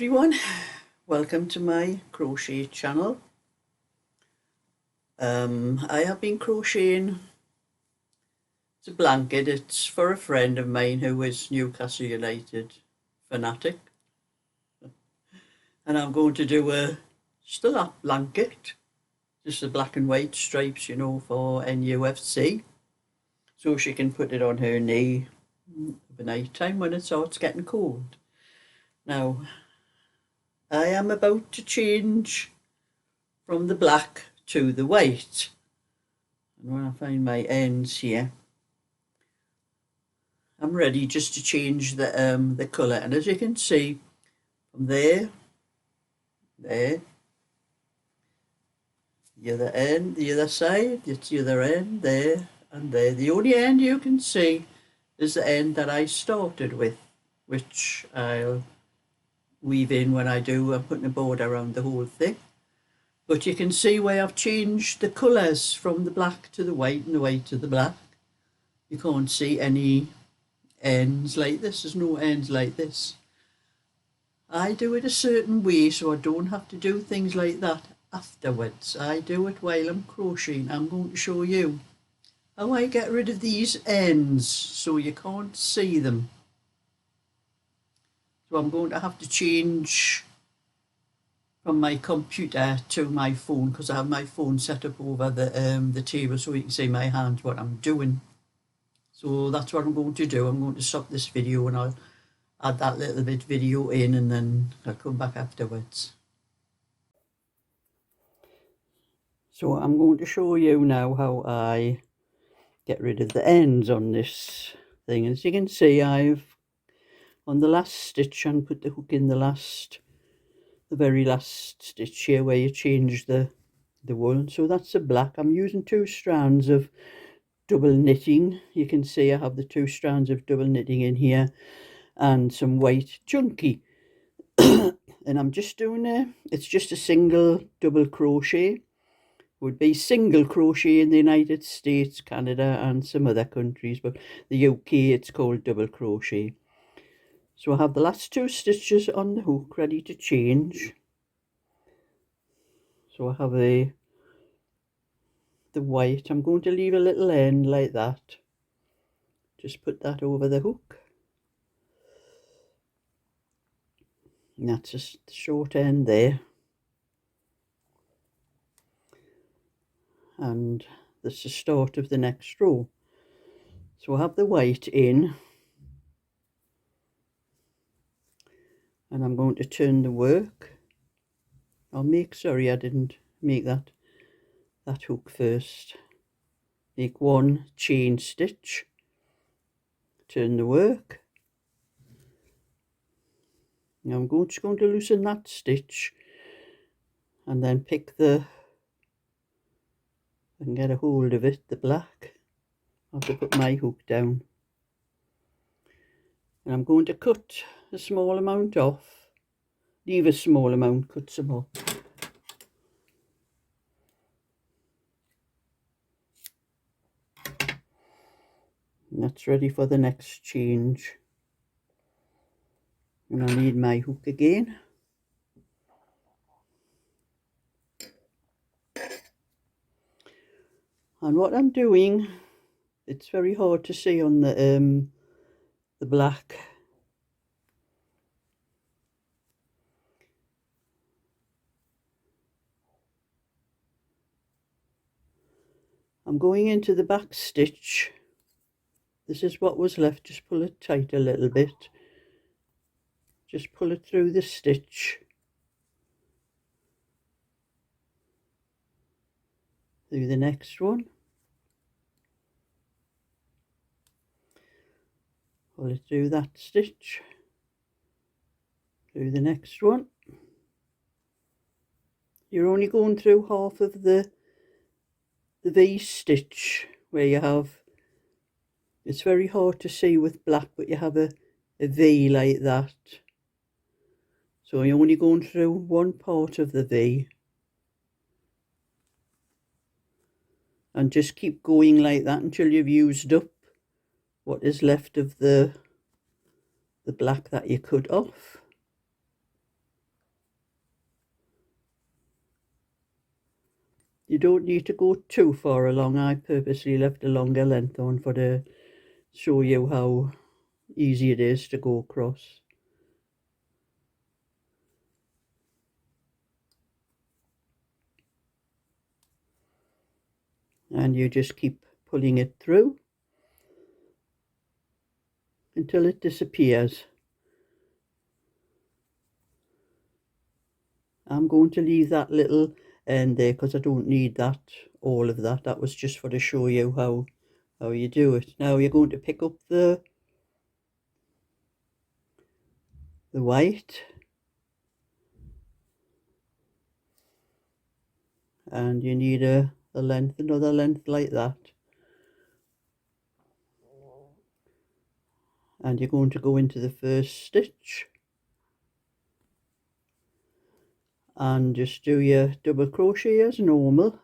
everyone, welcome to my crochet channel. I have been crocheting the blanket. It's for a friend of mine who is Newcastle United fanatic, and I'm going to do just a lap blanket, just the black and white stripes, you know, for NUFC, so she can put it on her knee the night time when it starts getting cold. Now, I am about to change from the black to the white. And when I find my ends here, I'm ready just to change the colour. And as you can see, from there, the other end, the other side, it's the other end, there and there. The only end you can see is the end that I started with, which I'll weave in when I'm putting a border around the whole thing. But you can see where I've changed the colours from the black to the white and the white to the black. You can't see any ends like this. There's no ends like this. I do it a certain way so I don't have to do things like that afterwards. I do it while I'm crocheting. I'm going to show you how I get rid of these ends so you can't see them. So I'm going to have to change from my computer to my phone, because I have my phone set up over the table so you can see my hands, what I'm doing. So that's what I'm going to do. I'm going to stop this video and I'll add that little bit video in, and then I'll come back afterwards. So I'm going to show you now how I get rid of the ends on this thing. As you can see, I've on the last stitch and put the hook in the very last stitch here where you change the wool. So that's the black. I'm using 2 strands of double knitting. You can see I have the 2 strands of double knitting in here and some white chunky. And I'm just doing it's just a single double crochet. Would be single crochet in the United States, Canada and some other countries, but the UK it's called double crochet. So I have the last 2 stitches on the hook ready to change. So I have the white. I'm going to leave a little end like that. Just put that over the hook. And that's just the short end there. And that's the start of the next row. So I have the white in. And I'm going to turn the work. Sorry, I didn't make that hook first. Make 1 chain stitch. Turn the work. Now I'm just going to loosen that stitch and then pick I can get a hold of it, the black. I have to put my hook down. And I'm going to cut a small amount off. Leave a small amount, cut some off. And that's ready for the next change. And I need my hook again. And what I'm doing, it's very hard to see on the black. I'm going into the back stitch. This is what was left. Just pull it tight a little bit. Just pull it through the stitch. Through the next one. Pull it through that stitch. Through the next one. You're only going through half of the V stitch where you have, it's very hard to see with black, but you have a V like that. So you're only going through one part of the V. And just keep going like that until you've used up what is left of the black that you cut off. You don't need to go too far along. I purposely left a longer length on for to show you how easy it is to go across. And you just keep pulling it through until it disappears. I'm going to leave that little end there because I don't need that, all of that. That was just for to show you how you do it. Now you're going to pick up the white, and you need another length like that. And you're going to go into the first stitch and just do your double crochet as normal.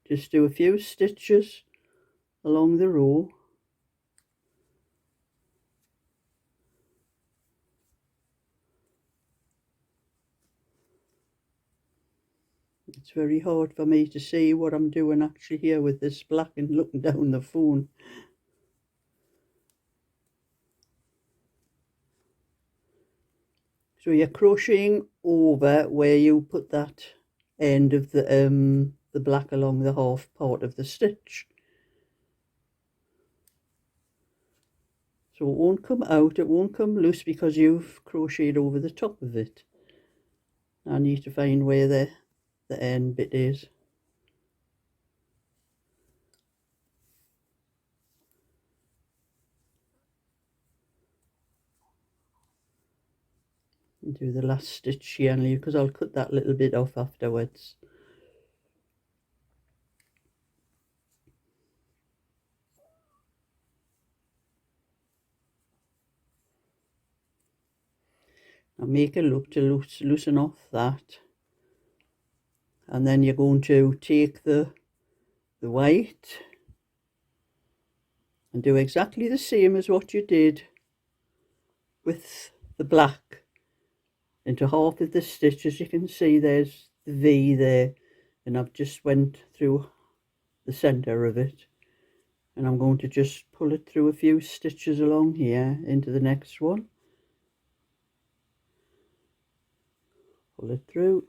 Just do a few stitches along the row. It's very hard for me to see what I'm doing actually here with this black and looking down the phone. So you're crocheting over where you put that end of the black along the half part of the stitch. So it won't come out, it won't come loose because you've crocheted over the top of it. I need to find where the end bit is. And do the last stitch here and leave, because I'll cut that little bit off afterwards. Now make a loop to loosen off that, and then you're going to take the white and do exactly the same as what you did with the black into half of the stitch. As you can see, there's the V there, and I've just went through the center of it, and I'm going to just pull it through a few stitches along here into the next one. Pull it through.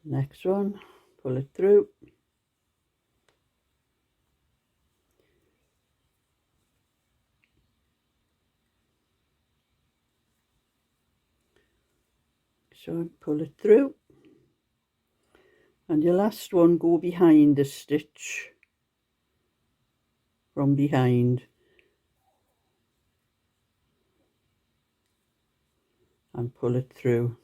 Next one, pull it through. So pull it through, and your last one, go behind the stitch from behind and pull it through.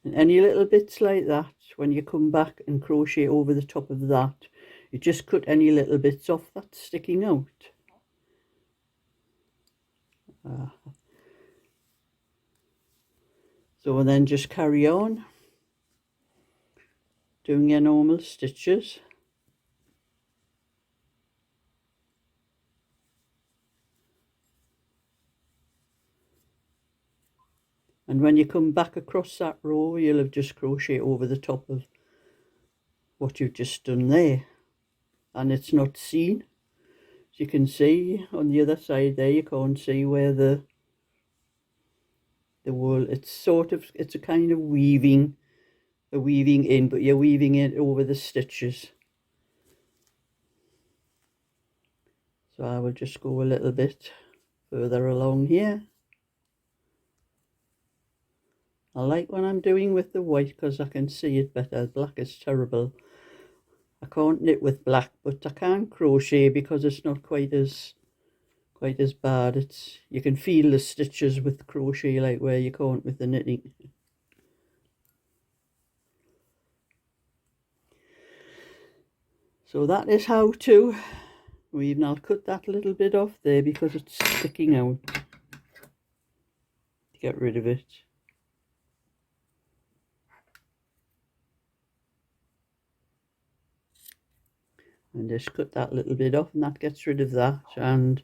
And any little bits like that, when you come back and crochet over the top of that, you just cut any little bits off that's sticking out. So then just carry on doing your normal stitches. And when you come back across that row, you'll have just crocheted over the top of what you've just done there. And it's not seen. As you can see on the other side there, you can't see where the wool, it's a kind of weaving in, but you're weaving it over the stitches. So I will just go a little bit further along here. I like when I'm doing with the white because I can see it better. Black is terrible. I can't knit with black, but I can crochet because it's not quite as bad. You can feel the stitches with crochet like where you can't with the knitting. So that is how to weave. Now I'll cut that little bit off there because it's sticking out. Get rid of it. And just cut that little bit off, and that gets rid of that. And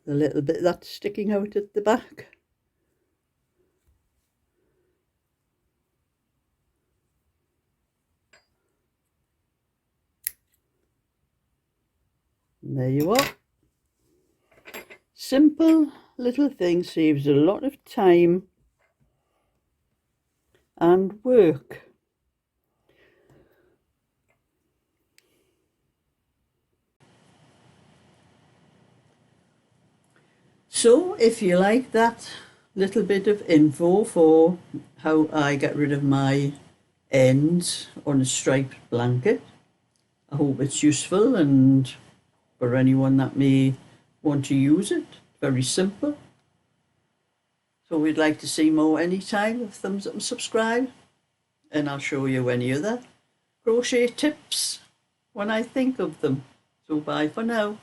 the little bit that's sticking out at the back. And there you are. Simple little thing, saves a lot of time and work. So if you like that little bit of info for how I get rid of my ends on a striped blanket, I hope it's useful, and for anyone that may want to use it, very simple. So we'd like to see more anytime. Thumbs up and subscribe, and I'll show you any other crochet tips when I think of them. So bye for now.